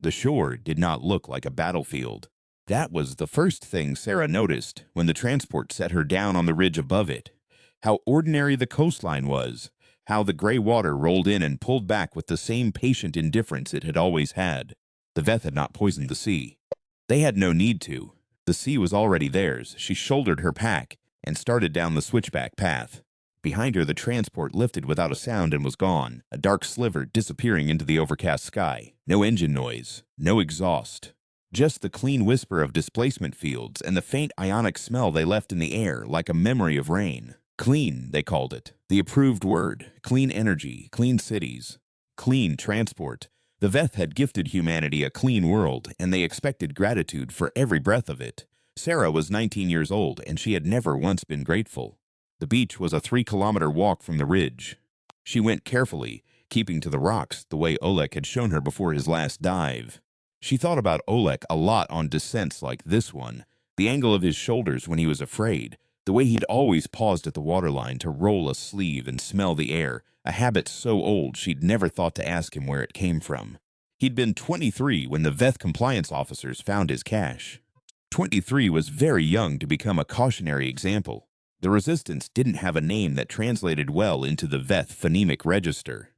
The shore did not look like a battlefield. That was the first thing Sarah noticed when the transport set her down on the ridge above it. How ordinary the coastline was, how the gray water rolled in and pulled back with the same patient indifference it had always had. The Veth had not poisoned the sea. They had no need to. The sea was already theirs. She shouldered her pack and started down the switchback path. Behind her, the transport lifted without a sound and was gone, a dark sliver disappearing into the overcast sky. No engine noise, no exhaust. Just the clean whisper of displacement fields and the faint ionic smell they left in the air like a memory of rain. Clean, they called it. The approved word. Clean energy, clean cities, clean transport. The Veth had gifted humanity a clean world, and they expected gratitude for every breath of it. Sarah was 19 years old, and she had never once been grateful. The beach was a 3-kilometer walk from the ridge. She went carefully, keeping to the rocks the way Oleg had shown her before his last dive. She thought about Oleg a lot on descents like this one, the angle of his shoulders when he was afraid, the way he'd always paused at the waterline to roll a sleeve and smell the air, a habit so old she'd never thought to ask him where it came from. He'd been 23 when the Veth compliance officers found his cache. 23 was very young to become a cautionary example. The resistance didn't have a name that translated well into the Veth phonemic register.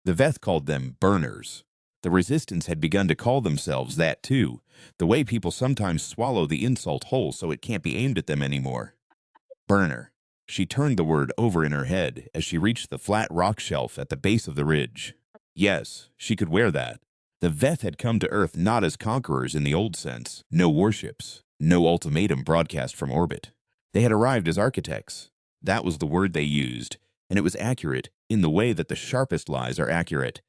The Veth called them burners. The resistance had begun to call themselves that too, the way people sometimes swallow the insult whole so it can't be aimed at them anymore. Burner. She turned the word over in her head as she reached the flat rock shelf at the base of the ridge. Yes, she could wear that. The Veth had come to Earth not as conquerors in the old sense, no warships, no ultimatum broadcast from orbit. They had arrived as architects. That was the word they used, and it was accurate in the way that the sharpest lies are accurate.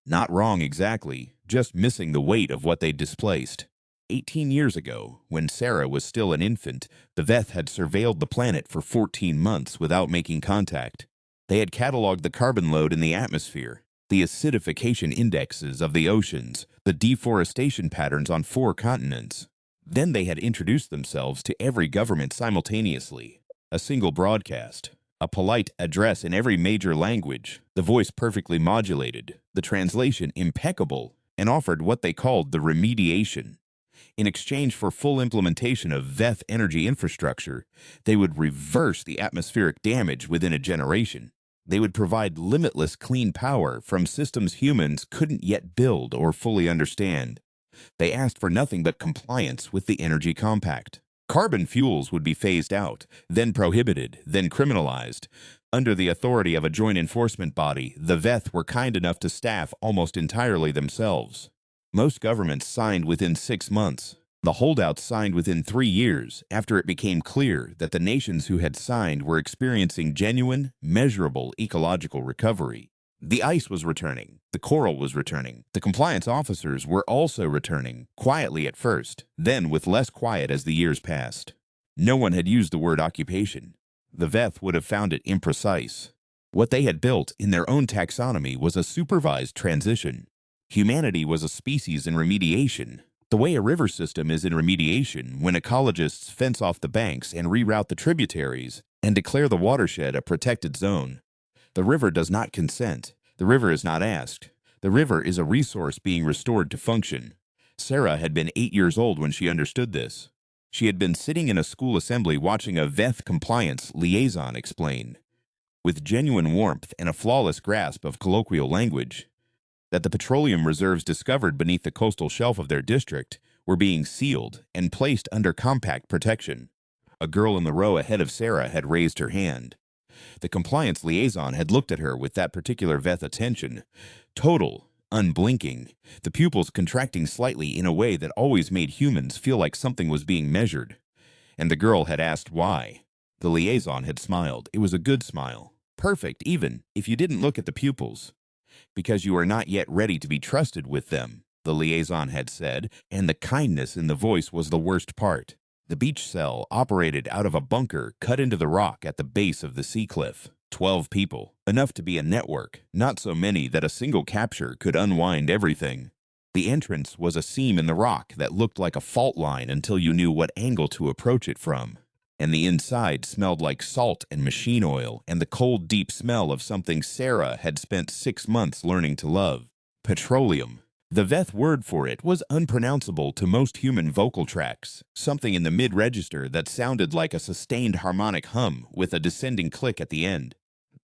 Not wrong exactly, just missing the weight of what they'd displaced. 18 years ago, when Sarah was still an infant, the Veth had surveilled the planet for 14 months without making contact. They had cataloged the carbon load in the atmosphere, the acidification indexes of the oceans, the deforestation patterns on 4 continents. Then they had introduced themselves to every government simultaneously. A single broadcast, a polite address in every major language, the voice perfectly modulated, the translation impeccable, and offered what they called the remediation. In exchange for full implementation of Veth energy infrastructure, they would reverse the atmospheric damage within a generation. They would provide limitless clean power from systems humans couldn't yet build or fully understand. They asked for nothing but compliance with the Energy Compact. Carbon fuels would be phased out, then prohibited, then criminalized. Under the authority of a joint enforcement body, the Veth were kind enough to staff almost entirely themselves. Most governments signed within 6 months. The holdouts signed within 3 years after it became clear that the nations who had signed were experiencing genuine, measurable ecological recovery. The ice was returning. The coral was returning. The compliance officers were also returning, quietly at first, then with less quiet as the years passed. No one had used the word occupation. The Veth would have found it imprecise. What they had built in their own taxonomy was a supervised transition. Humanity was a species in remediation, the way a river system is in remediation when ecologists fence off the banks and reroute the tributaries and declare the watershed a protected zone. The river does not consent. The river is not asked. The river is a resource being restored to function. Sarah had been 8 years old when she understood this. She had been sitting in a school assembly watching a Veth compliance liaison explain, with genuine warmth and a flawless grasp of colloquial language, that the petroleum reserves discovered beneath the coastal shelf of their district were being sealed and placed under compact protection. A girl in the row ahead of Sarah had raised her hand. The compliance liaison had looked at her with that particular Veth attention, total, unblinking, the pupils contracting slightly in a way that always made humans feel like something was being measured. And the girl had asked why. The liaison had smiled. It was a good smile. Perfect, even if you didn't look at the pupils. Because you are not yet ready to be trusted with them, the liaison had said, and the kindness in the voice was the worst part. The beach cell operated out of a bunker cut into the rock at the base of the sea cliff. 12 people, enough to be a network, not so many that a single capture could unwind everything. The entrance was a seam in the rock that looked like a fault line until you knew what angle to approach it from. And the inside smelled like salt and machine oil and the cold, deep smell of something Sarah had spent 6 months learning to love. Petroleum. The Veth word for it was unpronounceable to most human vocal tracts, something in the mid-register that sounded like a sustained harmonic hum with a descending click at the end.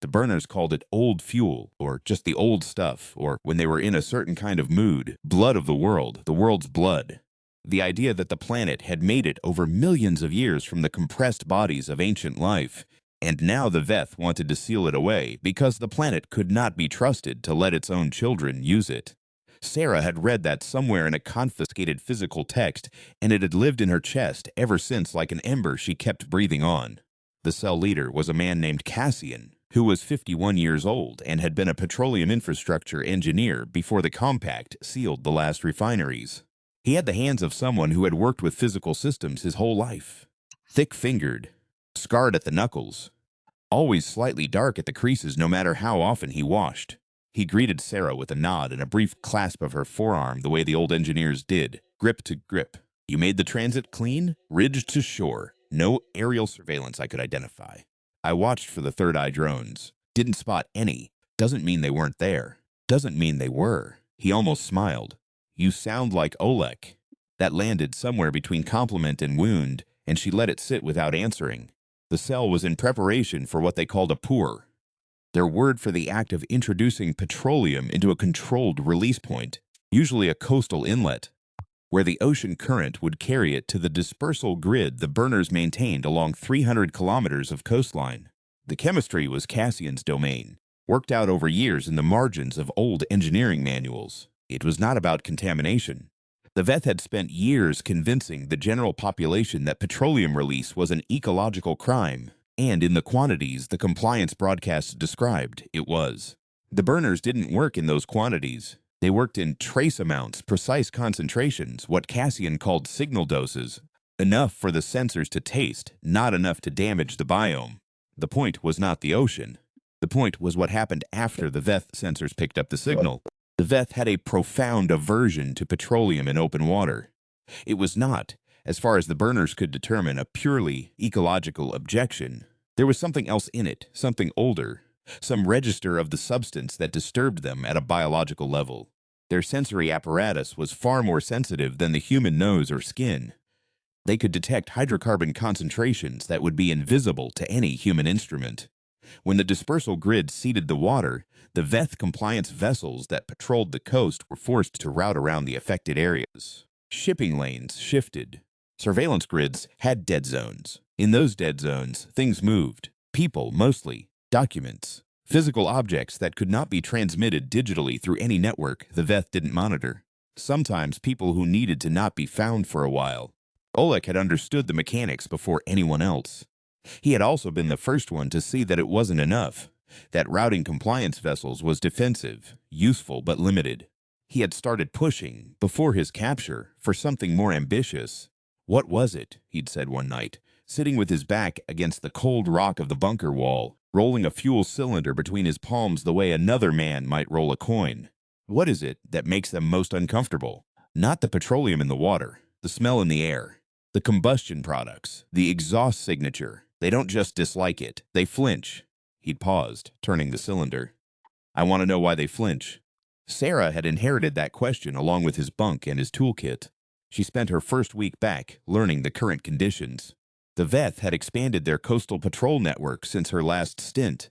The burners called it old fuel, or just the old stuff, or when they were in a certain kind of mood, blood of the world's blood. The idea that the planet had made it over millions of years from the compressed bodies of ancient life, and now the Veth wanted to seal it away because the planet could not be trusted to let its own children use it. Sarah had read that somewhere in a confiscated physical text, and it had lived in her chest ever since like an ember she kept breathing on. The cell leader was a man named Cassian, who was 51 years old and had been a petroleum infrastructure engineer before the compact sealed the last refineries. He had the hands of someone who had worked with physical systems his whole life. Thick-fingered, scarred at the knuckles, always slightly dark at the creases no matter how often he washed. He greeted Sarah with a nod and a brief clasp of her forearm the way the old engineers did, grip to grip. You made the transit clean, ridge to shore. No aerial surveillance I could identify. I watched for the third-eye drones. Didn't spot any. Doesn't mean they weren't there. Doesn't mean they were. He almost smiled. You sound like Oleg. That landed somewhere between compliment and wound, and she let it sit without answering. The cell was in preparation for what they called a pour. Their word for the act of introducing petroleum into a controlled release point, usually a coastal inlet, where the ocean current would carry it to the dispersal grid the burners maintained along 300 kilometers of coastline. The chemistry was Cassian's domain, worked out over years in the margins of old engineering manuals. It was not about contamination. The Veth had spent years convincing the general population that petroleum release was an ecological crime, and in the quantities the compliance broadcast described, it was. The burners didn't work in those quantities. They worked in trace amounts, precise concentrations, what Cassian called signal doses, enough for the sensors to taste, not enough to damage the biome. The point was not the ocean. The point was what happened after the Veth sensors picked up the signal. The Veth had a profound aversion to petroleum in open water. It was not, as far as the burners could determine, a purely ecological objection. There was something else in it, something older, some register of the substance that disturbed them at a biological level. Their sensory apparatus was far more sensitive than the human nose or skin. They could detect hydrocarbon concentrations that would be invisible to any human instrument. When the dispersal grid seeded the water, the Veth compliance vessels that patrolled the coast were forced to route around the affected areas. Shipping lanes shifted. Surveillance grids had dead zones. In those dead zones, things moved. People, mostly. Documents. Physical objects that could not be transmitted digitally through any network the Veth didn't monitor. Sometimes people who needed to not be found for a while. Oleg had understood the mechanics before anyone else. He had also been the first one to see that it wasn't enough, that routing compliance vessels was defensive, useful but limited. He had started pushing, before his capture, for something more ambitious. What was it, he'd said one night, sitting with his back against the cold rock of the bunker wall, rolling a fuel cylinder between his palms the way another man might roll a coin. What is it that makes them most uncomfortable? Not the petroleum in the water, the smell in the air, the combustion products, the exhaust signature. They don't just dislike it, they flinch. He'd paused, turning the cylinder. I want to know why they flinch. Sarah had inherited that question along with his bunk and his toolkit. She spent her first week back, learning the current conditions. The Veth had expanded their coastal patrol network since her last stint.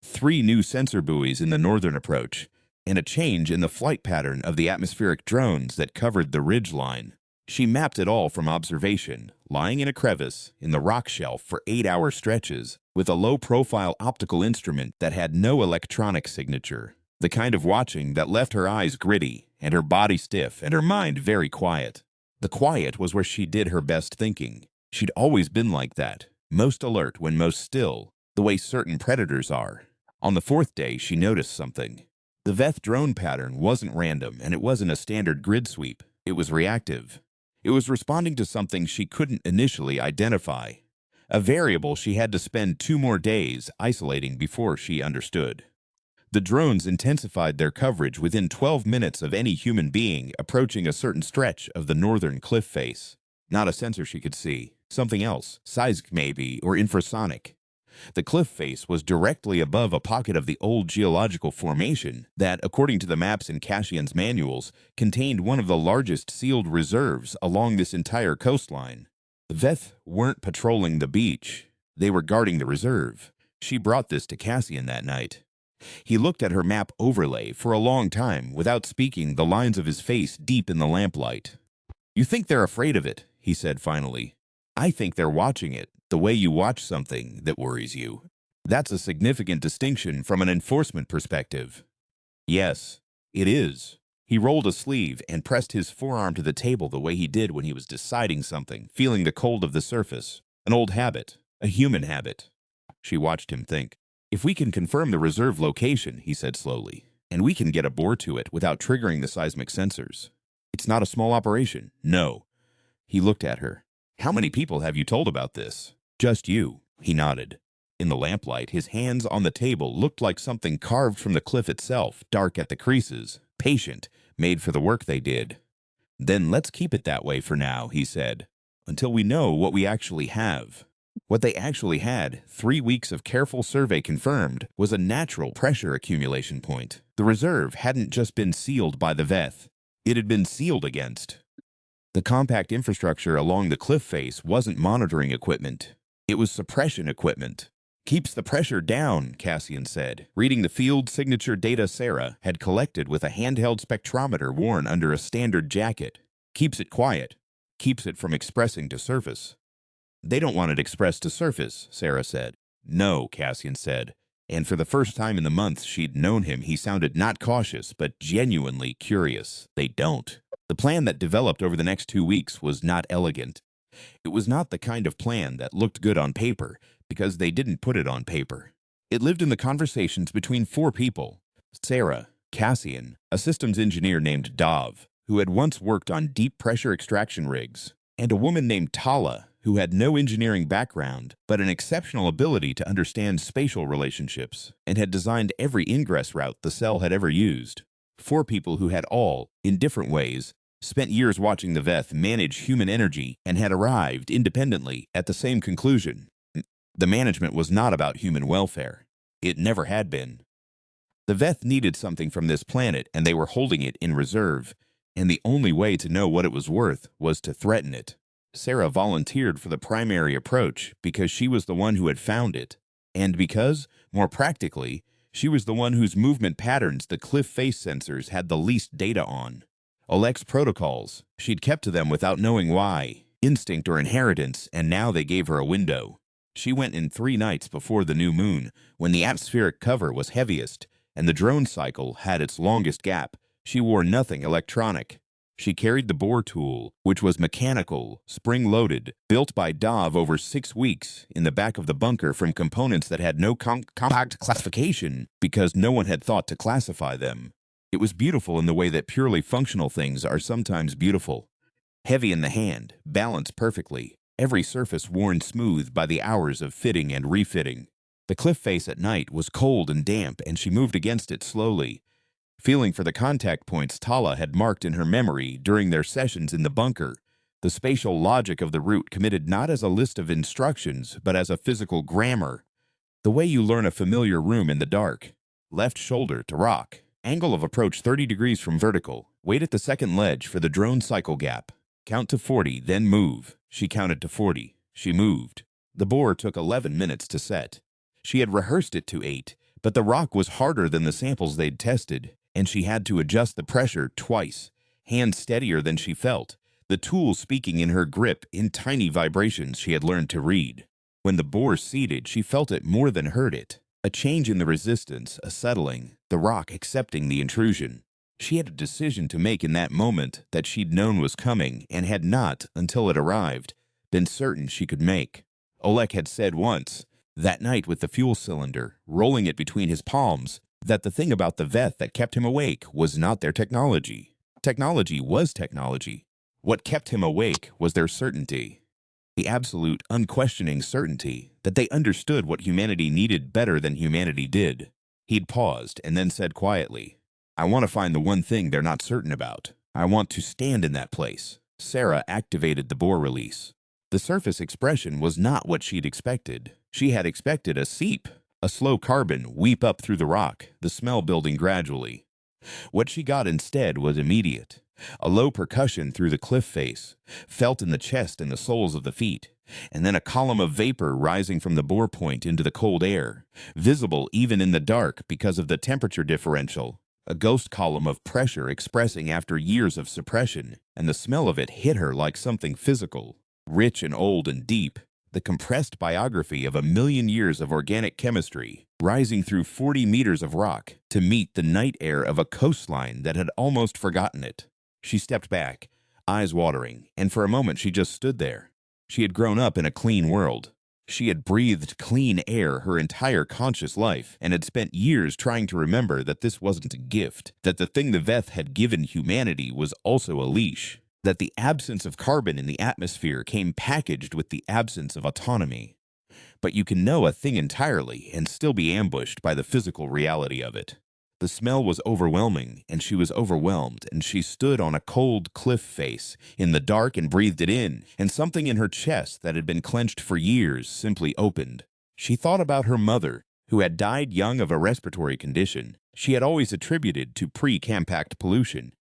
3 new sensor buoys in the northern approach, and a change in the flight pattern of the atmospheric drones that covered the ridge line. She mapped it all from observation, lying in a crevice in the rock shelf for 8-hour stretches, with a low-profile optical instrument that had no electronic signature. The kind of watching that left her eyes gritty, and her body stiff, and her mind very quiet. The quiet was where she did her best thinking. She'd always been like that, most alert when most still, the way certain predators are. On the 4th day, she noticed something. The Veth drone pattern wasn't random, and it wasn't a standard grid sweep. It was reactive. It was responding to something she couldn't initially identify. A variable she had to spend 2 more days isolating before she understood. The drones intensified their coverage within 12 minutes of any human being approaching a certain stretch of the northern cliff face. Not a sensor she could see. Something else, seismic maybe, or infrasonic. The cliff face was directly above a pocket of the old geological formation that, according to the maps in Cassian's manuals, contained one of the largest sealed reserves along this entire coastline. The Veth weren't patrolling the beach. They were guarding the reserve. She brought this to Cassian that night. He looked at her map overlay for a long time without speaking, the lines of his face deep in the lamplight. "You think they're afraid of it," he said finally. "I think they're watching it, the way you watch something that worries you. That's a significant distinction from an enforcement perspective." "Yes, it is." He rolled a sleeve and pressed his forearm to the table the way he did when he was deciding something, feeling the cold of the surface. An old habit, a human habit. She watched him think. "If we can confirm the reserve location," he said slowly, "and we can get a bore to it without triggering the seismic sensors. It's not a small operation, no." He looked at her. "How many people have you told about this?" "Just you," he nodded. In the lamplight, his hands on the table looked like something carved from the cliff itself, dark at the creases, patient, made for the work they did. "Then let's keep it that way for now," he said, "until we know what we actually have." What they actually had, 3 weeks of careful survey confirmed, was a natural pressure accumulation point. The reserve hadn't just been sealed by the Veth. It had been sealed against. The compact infrastructure along the cliff face wasn't monitoring equipment. It was suppression equipment. "Keeps the pressure down," Cassian said, reading the field signature data Sarah had collected with a handheld spectrometer worn under a standard jacket. "Keeps it quiet. Keeps it from expressing to surface." "They don't want it expressed to surface," Sarah said. "No," Cassian said, and for the first time in the months she'd known him, he sounded not cautious, but genuinely curious. "They don't." The plan that developed over the next 2 weeks was not elegant. It was not the kind of plan that looked good on paper, because they didn't put it on paper. It lived in the conversations between 4 people. Sarah, Cassian, a systems engineer named Dav, who had once worked on deep pressure extraction rigs, and a woman named Tala, who had no engineering background, but an exceptional ability to understand spatial relationships, and had designed every ingress route the cell had ever used. 4 people who had all, in different ways, spent years watching the Veth manage human energy and had arrived independently at the same conclusion. The management was not about human welfare. It never had been. The Veth needed something from this planet, and they were holding it in reserve, and the only way to know what it was worth was to threaten it. Sarah volunteered for the primary approach because she was the one who had found it, and because, more practically, she was the one whose movement patterns the cliff face sensors had the least data on. Oleg's protocols, she'd kept to them without knowing why, instinct or inheritance, and now they gave her a window. She went in 3 nights before the new moon, when the atmospheric cover was heaviest, and the drone cycle had its longest gap. She wore nothing electronic. She carried the bore tool, which was mechanical, spring-loaded, built by Dav over 6 weeks in the back of the bunker from components that had no compact classification because no one had thought to classify them. It was beautiful in the way that purely functional things are sometimes beautiful. Heavy in the hand, balanced perfectly, every surface worn smooth by the hours of fitting and refitting. The cliff face at night was cold and damp, and she moved against it slowly, feeling for the contact points Tala had marked in her memory during their sessions in the bunker, the spatial logic of the route committed not as a list of instructions, but as a physical grammar. The way you learn a familiar room in the dark. Left shoulder to rock. Angle of approach 30 degrees from vertical. Wait at the second ledge for the drone cycle gap. Count to 40, then move. She counted to 40. She moved. The bore took 11 minutes to set. She had rehearsed it to 8, but the rock was harder than the samples they'd tested, and she had to adjust the pressure twice, hands steadier than she felt, the tool speaking in her grip in tiny vibrations she had learned to read. When the bore seated, she felt it more than heard it. A change in the resistance, a settling, the rock accepting the intrusion. She had a decision to make in that moment that she'd known was coming and had not, until it arrived, been certain she could make. Oleg had said once, that night with the fuel cylinder, rolling it between his palms, that the thing about the Veth that kept him awake was not their technology. Technology was technology. What kept him awake was their certainty. The absolute, unquestioning certainty that they understood what humanity needed better than humanity did. He'd paused and then said quietly, "I want to find the one thing they're not certain about. I want to stand in that place." Sarah activated the bore release. The surface expression was not what she'd expected. She had expected a seep, a slow carbon weep up through the rock, the smell building gradually. What she got instead was immediate. A low percussion through the cliff face, felt in the chest and the soles of the feet, and then a column of vapor rising from the bore point into the cold air, visible even in the dark because of the temperature differential. A ghost column of pressure expressing after years of suppression, and the smell of it hit her like something physical, rich and old and deep, the compressed biography of 1,000,000 years of organic chemistry, rising through 40 meters of rock to meet the night air of a coastline that had almost forgotten it. She stepped back, eyes watering, and for a moment she just stood there. She had grown up in a clean world. She had breathed clean air her entire conscious life and had spent years trying to remember that this wasn't a gift, that the thing the Veth had given humanity was also a leash, that the absence of carbon in the atmosphere came packaged with the absence of autonomy. But you can know a thing entirely and still be ambushed by the physical reality of it. The smell was overwhelming, and she was overwhelmed, and she stood on a cold cliff face in the dark and breathed it in, and something in her chest that had been clenched for years simply opened. She thought about her mother, who had died young of a respiratory condition she had always attributed to pre-compact pollution,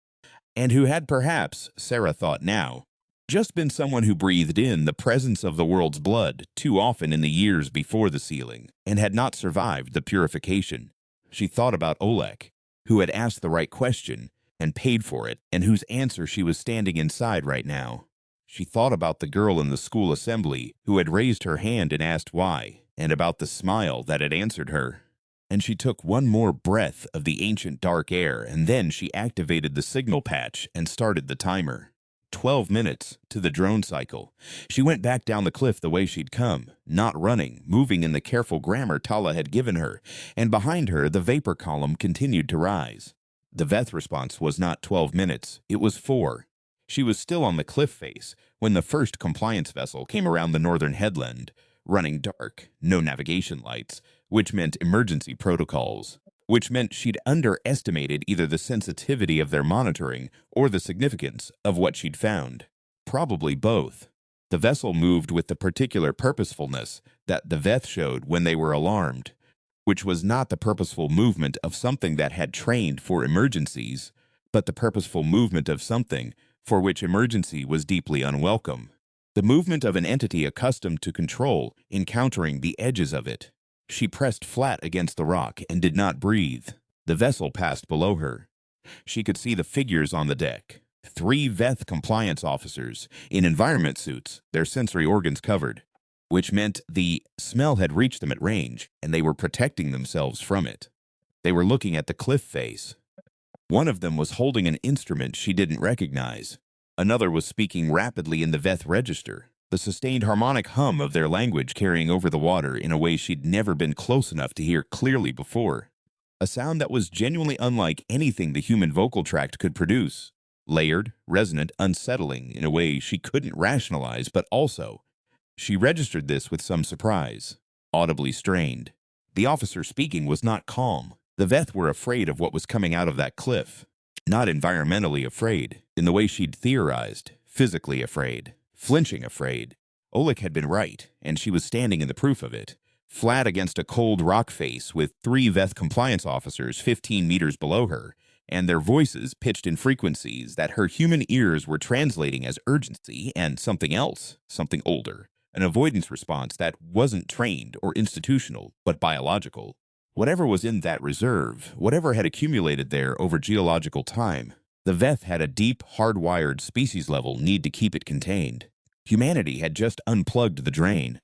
and who had perhaps, Sarah thought now, just been someone who breathed in the presence of the world's blood too often in the years before the sealing, and had not survived the purification. She thought about Oleg, who had asked the right question and paid for it, and whose answer she was standing inside right now. She thought about the girl in the school assembly who had raised her hand and asked why, and about the smile that had answered her. And she took one more breath of the ancient dark air, and then she activated the signal patch and started the timer. 12 minutes to the drone cycle. She went back down the cliff the way she'd come, not running, moving in the careful grammar Tala had given her, and behind her the vapor column continued to rise. The Veth response was not 12 minutes, it was 4. She was still on the cliff face when the first compliance vessel came around the northern headland, running dark, no navigation lights, which meant emergency protocols. Which meant she'd underestimated either the sensitivity of their monitoring or the significance of what she'd found. Probably both. The vessel moved with the particular purposefulness that the Veth showed when they were alarmed, which was not the purposeful movement of something that had trained for emergencies, but the purposeful movement of something for which emergency was deeply unwelcome. The movement of an entity accustomed to control, encountering the edges of it. She pressed flat against the rock and did not breathe. The vessel passed below her. She could see the figures on the deck. 3 Veth compliance officers in environment suits, their sensory organs covered, which meant the smell had reached them at range, and they were protecting themselves from it. They were looking at the cliff face. One of them was holding an instrument she didn't recognize. Another was speaking rapidly in the Veth register, the sustained harmonic hum of their language carrying over the water in a way she'd never been close enough to hear clearly before. A sound that was genuinely unlike anything the human vocal tract could produce. Layered, resonant, unsettling in a way she couldn't rationalize, but also, she registered this with some surprise, audibly strained. The officer speaking was not calm. The Veth were afraid of what was coming out of that cliff. Not environmentally afraid, in the way she'd theorized, physically afraid. Flinching afraid. Oleg had been right, and she was standing in the proof of it, flat against a cold rock face with 3 Veth compliance officers 15 meters below her, and their voices pitched in frequencies that her human ears were translating as urgency and something else, something older, an avoidance response that wasn't trained or institutional, but biological. Whatever was in that reserve, whatever had accumulated there over geological time, the Veth had a deep, hardwired species-level need to keep it contained. Humanity had just unplugged the drain.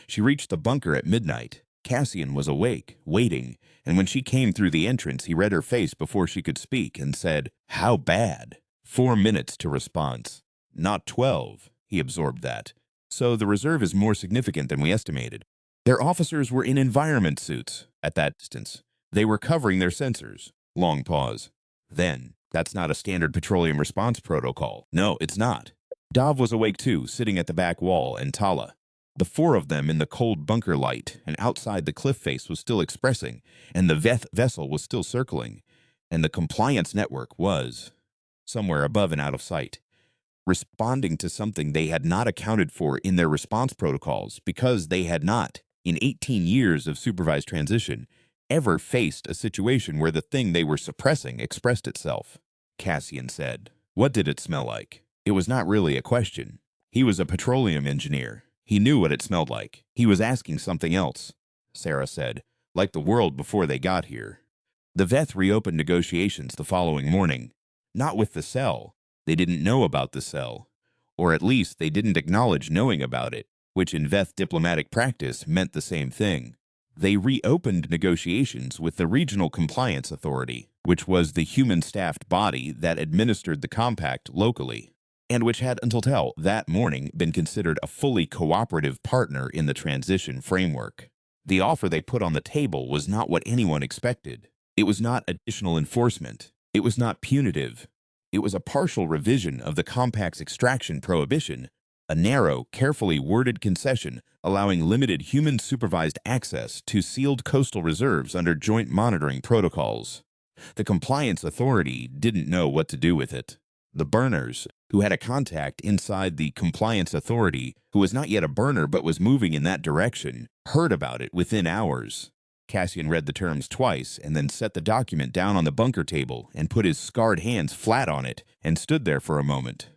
She reached the bunker at midnight. Cassian was awake, waiting, and when she came through the entrance, he read her face before she could speak and said, "How bad?" 4 minutes to response. Not 12, he absorbed that. So the reserve is more significant than we estimated. Their officers were in environment suits at that distance. They were covering their sensors. Long pause. Then, that's not a standard petroleum response protocol. No, it's not. Dav was awake too, sitting at the back wall, and Tala. The 4 of them in the cold bunker light, and outside the cliff face was still expressing, and the Veth vessel was still circling, and the compliance network was somewhere above and out of sight, responding to something they had not accounted for in their response protocols because they had not. in 18 years of supervised transition, ever faced a situation where the thing they were suppressing expressed itself. Cassian said. What did it smell like? It was not really a question. He was a petroleum engineer. He knew what it smelled like. He was asking something else, Sarah said, like the world before they got here. The Veth reopened negotiations the following morning. Not with the cell. They didn't know about the cell. Or at least they didn't acknowledge knowing about it, which in Veth diplomatic practice meant the same thing. They reopened negotiations with the Regional Compliance Authority, which was the human-staffed body that administered the compact locally, and which had until that morning been considered a fully cooperative partner in the transition framework. The offer they put on the table was not what anyone expected. It was not additional enforcement. It was not punitive. It was a partial revision of the compact's extraction prohibition, a narrow, carefully worded concession allowing limited human-supervised access to sealed coastal reserves under joint monitoring protocols. The Compliance Authority didn't know what to do with it. The burners, who had a contact inside the Compliance Authority who was not yet a burner but was moving in that direction, heard about it within hours. Cassian read the terms twice and then set the document down on the bunker table and put his scarred hands flat on it and stood there for a moment.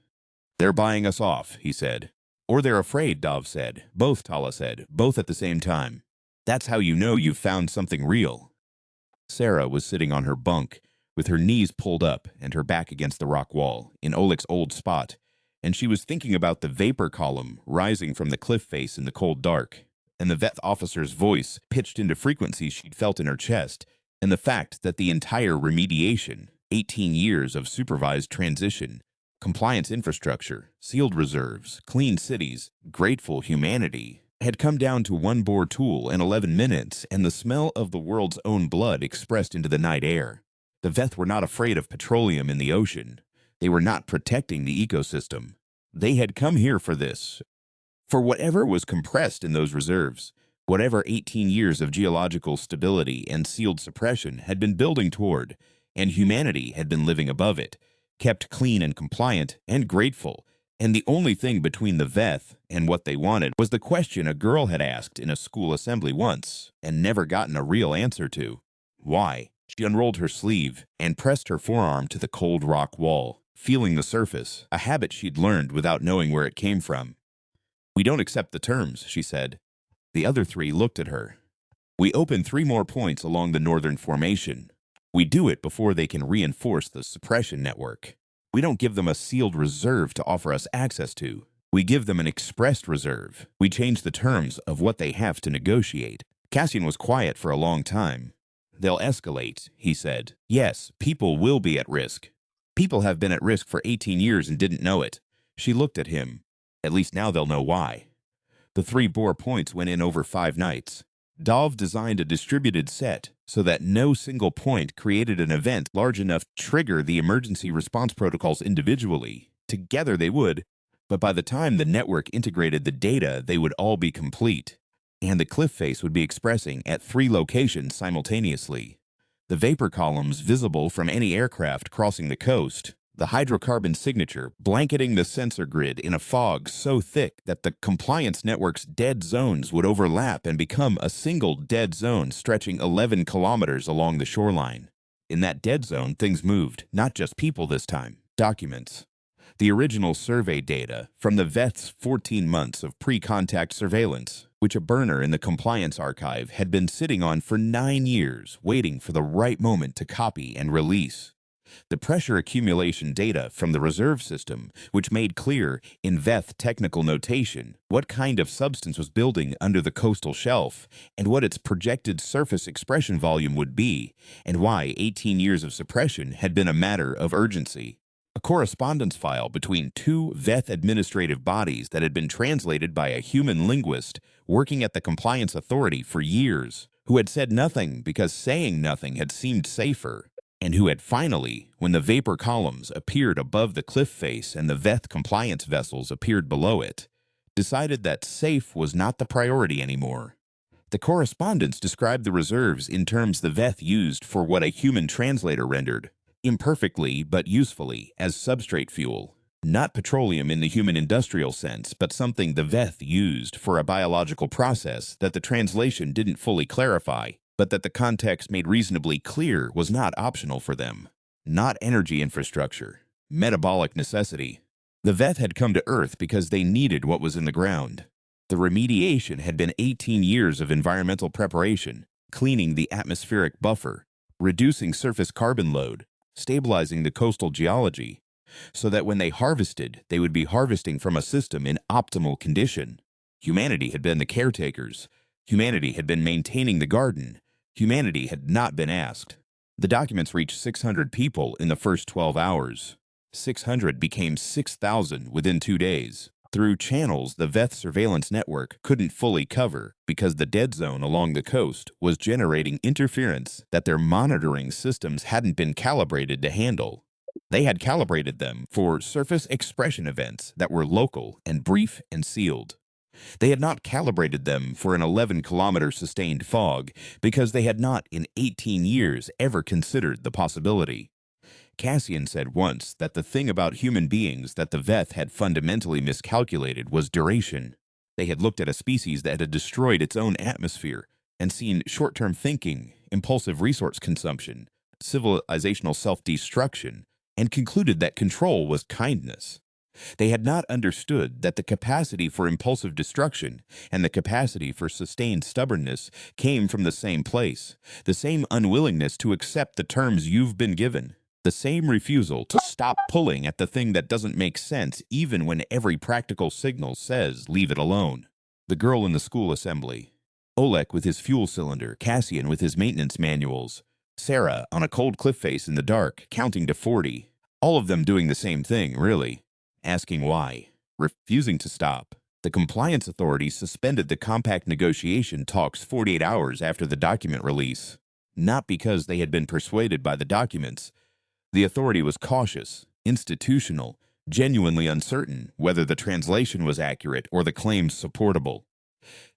They're buying us off, he said. Or they're afraid, Dov said. Both, Tala said, both at the same time. That's how you know you've found something real. Sarah was sitting on her bunk, with her knees pulled up and her back against the rock wall, in Oleg's old spot, and she was thinking about the vapor column rising from the cliff face in the cold dark, and the Veth officer's voice pitched into frequencies she'd felt in her chest, and the fact that the entire remediation, 18 years of supervised transition, compliance infrastructure, sealed reserves, clean cities, grateful humanity, had come down to one bore tool in 11 minutes and the smell of the world's own blood expressed into the night air. The Veth were not afraid of petroleum in the ocean. They were not protecting the ecosystem. They had come here for this. For whatever was compressed in those reserves, whatever 18 years of geological stability and sealed suppression had been building toward, and humanity had been living above it, kept clean and compliant and grateful, and the only thing between the Veth and what they wanted was the question a girl had asked in a school assembly once and never gotten a real answer to. Why? She unrolled her sleeve and pressed her forearm to the cold rock wall, feeling the surface, a habit she'd learned without knowing where it came from. We don't accept the terms, she said. The other three looked at her. We open 3 more points along the northern formation. We do it before they can reinforce the suppression network. We don't give them a sealed reserve to offer us access to. We give them an expressed reserve. We change the terms of what they have to negotiate. Cassian was quiet for a long time. They'll escalate, he said. Yes, people will be at risk. People have been at risk for 18 years and didn't know it. She looked at him. At least now they'll know why. The 3 bore points went in over 5 nights. Dov designed a distributed set so that no single point created an event large enough to trigger the emergency response protocols individually. Together they would, but by the time the network integrated the data, they would all be complete, and the cliff face would be expressing at 3 locations simultaneously. The vapor columns visible from any aircraft crossing the coast, the hydrocarbon signature blanketing the sensor grid in a fog so thick that the compliance network's dead zones would overlap and become a single dead zone stretching 11 kilometers along the shoreline. In that dead zone, things moved, not just people this time, documents. The original survey data from the Veth's 14 months of pre-contact surveillance, which a burner in the compliance archive had been sitting on for 9 years, waiting for the right moment to copy and release. The pressure accumulation data from the reserve system, which made clear, in Veth technical notation, what kind of substance was building under the coastal shelf, and what its projected surface expression volume would be, and why 18 years of suppression had been a matter of urgency. A correspondence file between 2 Veth administrative bodies that had been translated by a human linguist working at the Compliance Authority for years, who had said nothing because saying nothing had seemed safer, and who had finally, when the vapor columns appeared above the cliff face and the Veth compliance vessels appeared below it, decided that safe was not the priority anymore. The correspondence described the reserves in terms the Veth used for what a human translator rendered, imperfectly but usefully, as substrate fuel. Not petroleum in the human industrial sense, but something the Veth used for a biological process that the translation didn't fully clarify, but that the context made reasonably clear was not optional for them. Not energy infrastructure. Metabolic necessity. The Veth had come to Earth because they needed what was in the ground. The remediation had been 18 years of environmental preparation, cleaning the atmospheric buffer, reducing surface carbon load, stabilizing the coastal geology, so that when they harvested, they would be harvesting from a system in optimal condition. Humanity had been the caretakers. Humanity had been maintaining the garden. Humanity had not been asked. The documents reached 600 people in the first 12 hours. 600 became 6,000 within 2 days. Through channels the Veth surveillance network couldn't fully cover because the dead zone along the coast was generating interference that their monitoring systems hadn't been calibrated to handle. They had calibrated them for surface expression events that were local and brief and sealed. They had not calibrated them for an 11-kilometer sustained fog because they had not in 18 years ever considered the possibility. Cassian said once that the thing about human beings that the Veth had fundamentally miscalculated was duration. They had looked at a species that had destroyed its own atmosphere and seen short-term thinking, impulsive resource consumption, civilizational self-destruction, and concluded that control was kindness. They had not understood that the capacity for impulsive destruction and the capacity for sustained stubbornness came from the same place, the same unwillingness to accept the terms you've been given, the same refusal to stop pulling at the thing that doesn't make sense even when every practical signal says leave it alone. The girl in the school assembly, Oleg with his fuel cylinder, Cassian with his maintenance manuals, Sarah on a cold cliff face in the dark, counting to 40, all of them doing the same thing, really. Asking why, refusing to stop. The compliance authorities suspended the compact negotiation talks 48 hours after the document release. Not because they had been persuaded by the documents. The authority was cautious, institutional, genuinely uncertain whether the translation was accurate or the claims supportable.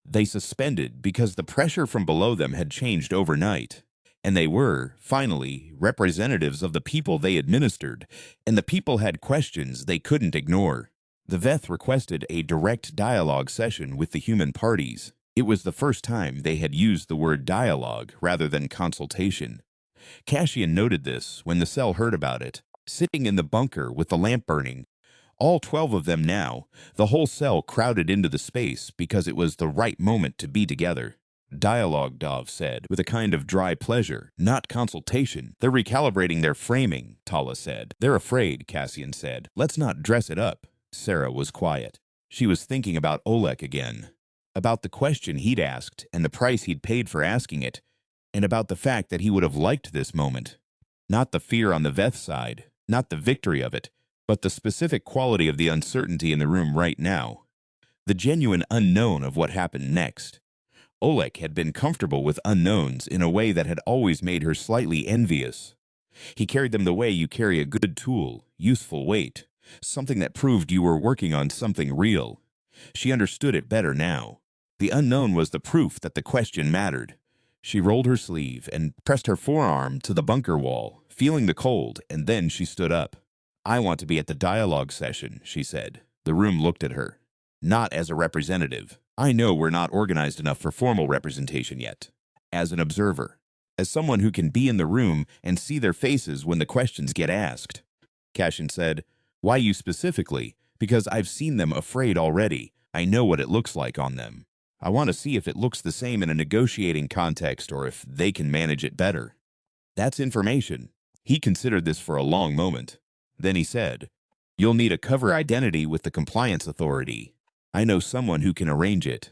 They suspended because the pressure from below them had changed overnight. And they were, finally, representatives of the people they administered, and the people had questions they couldn't ignore. The Veth requested a direct dialogue session with the human parties. It was the first time they had used the word dialogue rather than consultation. Cassian noted this when the cell heard about it, sitting in the bunker with the lamp burning. All 12 of them now, the whole cell crowded into the space because it was the right moment to be together. Dialogue, Dov said, with a kind of dry pleasure, not consultation. They're recalibrating their framing, Tala said. They're afraid, Cassian said. Let's not dress it up. Sarah was quiet. She was thinking about Oleg again, about the question he'd asked and the price he'd paid for asking it, and about the fact that he would have liked this moment. Not the fear on the Veth side, not the victory of it, but the specific quality of the uncertainty in the room right now. The genuine unknown of what happened next. Oleg had been comfortable with unknowns in a way that had always made her slightly envious. He carried them the way you carry a good tool, useful weight, something that proved you were working on something real. She understood it better now. The unknown was the proof that the question mattered. She rolled her sleeve and pressed her forearm to the bunker wall, feeling the cold, and then she stood up. I want to be at the dialogue session, she said. The room looked at her. Not as a representative. I know we're not organized enough for formal representation yet. As an observer. As someone who can be in the room and see their faces when the questions get asked. Cassian said, Why you specifically? Because I've seen them afraid already. I know what it looks like on them. I want to see if it looks the same in a negotiating context or if they can manage it better. That's information. He considered this for a long moment. Then he said, You'll need a cover identity with the compliance authority. I know someone who can arrange it.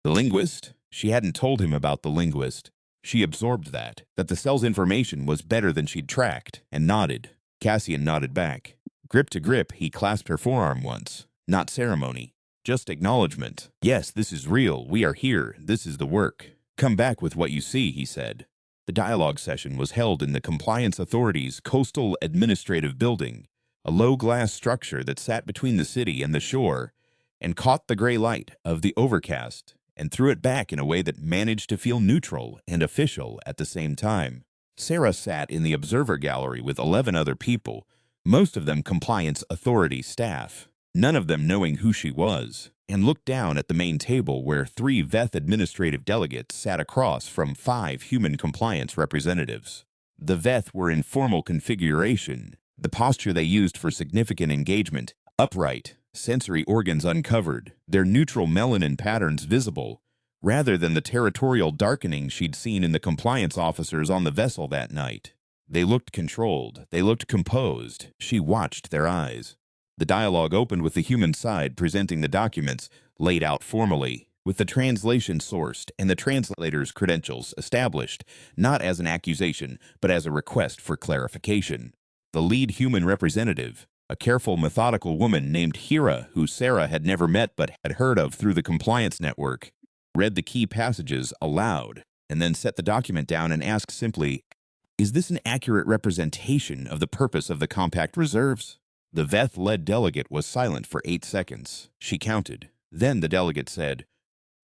The linguist? She hadn't told him about the linguist. She absorbed that the cell's information was better than she'd tracked, and nodded. Cassian nodded back. Grip to grip, he clasped her forearm once. Not ceremony. Just acknowledgement. Yes, this is real. We are here. This is the work. Come back with what you see, he said. The dialogue session was held in the Compliance Authority's Coastal Administrative Building, a low-glass structure that sat between the city and the shore, and caught the gray light of the overcast and threw it back in a way that managed to feel neutral and official at the same time. Sarah sat in the observer gallery with 11 other people most of them compliance authority staff, none of them knowing who she was, and looked down at the main table where 3 Veth administrative delegates sat across from 5 human compliance representatives. The Veth were in formal configuration, the posture they used for significant engagement, upright, sensory organs uncovered, their neutral melanin patterns visible, rather than the territorial darkening she'd seen in the compliance officers on the vessel that night. They looked controlled, they looked composed. She watched their eyes. The dialogue opened with the human side presenting the documents, laid out formally, with the translation sourced and the translator's credentials established, not as an accusation, but as a request for clarification. The lead human representative, a careful, methodical woman named Hira, who Sarah had never met but had heard of through the compliance network, read the key passages aloud, and then set the document down and asked simply, "Is this an accurate representation of the purpose of the compact reserves?" The Veth-led delegate was silent for 8 seconds. She counted. Then the delegate said,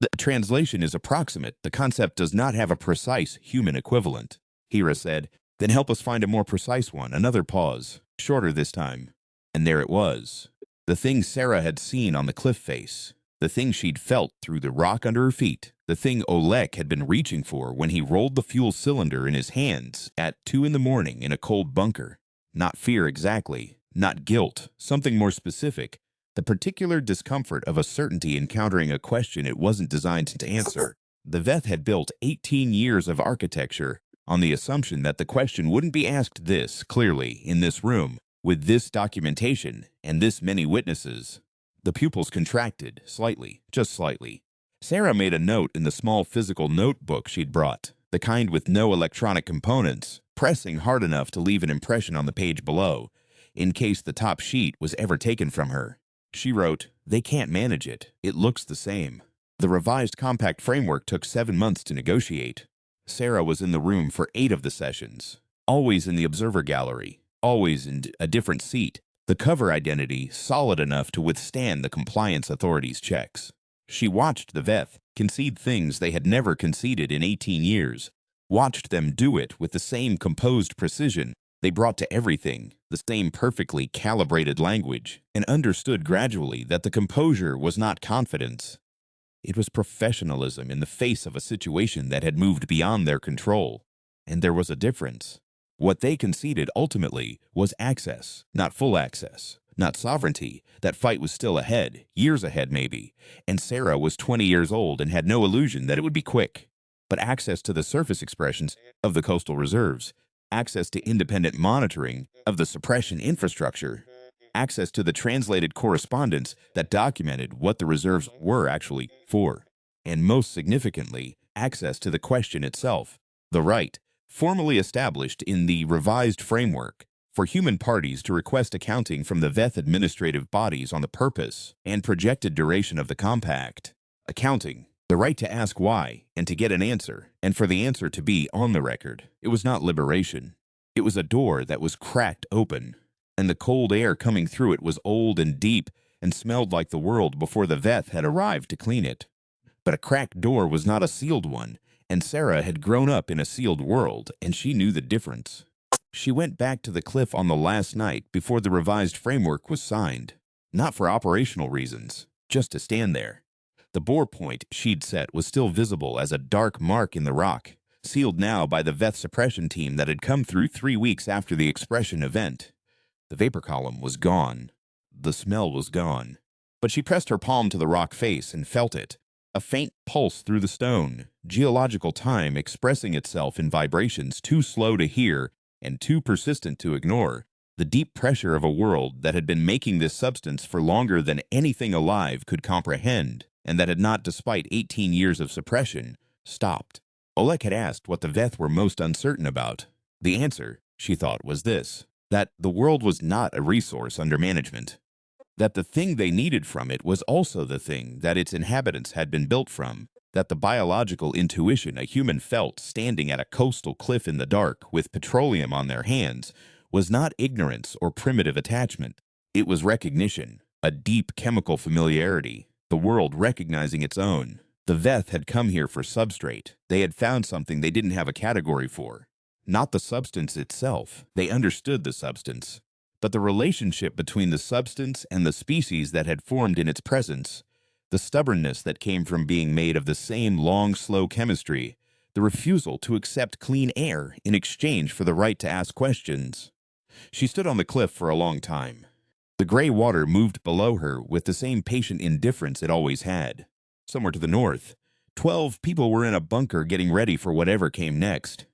"The translation is approximate. The concept does not have a precise human equivalent." Hira said, "Then help us find a more precise one." Another pause, shorter this time. And there it was. The thing Sarah had seen on the cliff face. The thing she'd felt through the rock under her feet. The thing Oleg had been reaching for when he rolled the fuel cylinder in his hands at 2 in the morning in a cold bunker. Not fear exactly, not guilt, something more specific. The particular discomfort of a certainty encountering a question it wasn't designed to answer. The Veth had built 18 years of architecture on the assumption that the question wouldn't be asked this clearly in this room, with this documentation and this many witnesses. The pupils contracted, slightly, just slightly. Sarah made a note in the small physical notebook she'd brought, the kind with no electronic components, pressing hard enough to leave an impression on the page below, in case the top sheet was ever taken from her. She wrote, "They can't manage it. It looks the same." The revised compact framework took 7 months to negotiate. Sarah was in the room for 8 of the sessions, always in the observer gallery, always in a different seat, the cover identity solid enough to withstand the compliance authorities' checks. She watched the Veth concede things they had never conceded in 18 years, watched them do it with the same composed precision they brought to everything, the same perfectly calibrated language, and understood gradually that the composure was not confidence. It was professionalism in the face of a situation that had moved beyond their control. And there was a difference. What they conceded ultimately was access, not full access, not sovereignty. That fight was still ahead, years ahead maybe, and Sarah was 20 years old and had no illusion that it would be quick. But access to the surface expressions of the coastal reserves, access to independent monitoring of the suppression infrastructure, access to the translated correspondence that documented what the reserves were actually for, and most significantly, access to the question itself, the right, formally established in the revised framework, for human parties to request accounting from the Veth administrative bodies on the purpose and projected duration of the compact. Accounting, the right to ask why and to get an answer, and for the answer to be on the record. It was not liberation. It was a door that was cracked open, and the cold air coming through it was old and deep and smelled like the world before the Veth had arrived to clean it. But a cracked door was not a sealed one, and Sarah had grown up in a sealed world, and she knew the difference. She went back to the cliff on the last night before the revised framework was signed, not for operational reasons, just to stand there. The bore point she'd set was still visible as a dark mark in the rock, sealed now by the Veth suppression team that had come through 3 weeks after the expression event. The vapor column was gone. The smell was gone. But she pressed her palm to the rock face and felt it, a faint pulse through the stone, geological time expressing itself in vibrations too slow to hear and too persistent to ignore, the deep pressure of a world that had been making this substance for longer than anything alive could comprehend, and that had not, despite 18 years of suppression, stopped. Oleg had asked what the Veth were most uncertain about. The answer, she thought, was this: that the world was not a resource under management. That the thing they needed from it was also the thing that its inhabitants had been built from. That the biological intuition a human felt standing at a coastal cliff in the dark with petroleum on their hands was not ignorance or primitive attachment. It was recognition, a deep chemical familiarity, the world recognizing its own. The Veth had come here for substrate. They had found something they didn't have a category for. Not the substance itself. They understood the substance. but the relationship between the substance and the species that had formed in its presence, the stubbornness that came from being made of the same long, slow chemistry, the refusal to accept clean air in exchange for the right to ask questions. She stood on the cliff for a long time. The gray water moved below her with the same patient indifference it always had. Somewhere to the north, 12 people were in a bunker getting ready for whatever came next.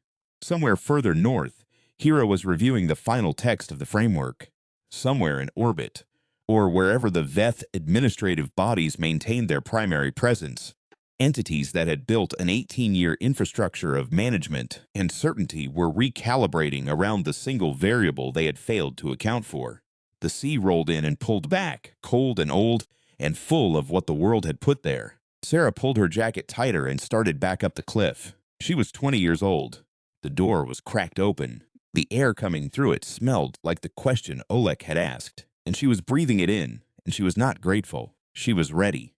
Somewhere further north, Hera was reviewing the final text of the framework. Somewhere in orbit, or wherever the Veth administrative bodies maintained their primary presence, entities that had built an 18-year infrastructure of management and certainty were recalibrating around the single variable they had failed to account for. The sea rolled in and pulled back, cold and old, and full of what the world had put there. Sarah pulled her jacket tighter and started back up the cliff. She was 20 years old. The door was cracked open. The air coming through it smelled like the question Oleg had asked, and she was breathing it in, and she was not grateful. She was ready.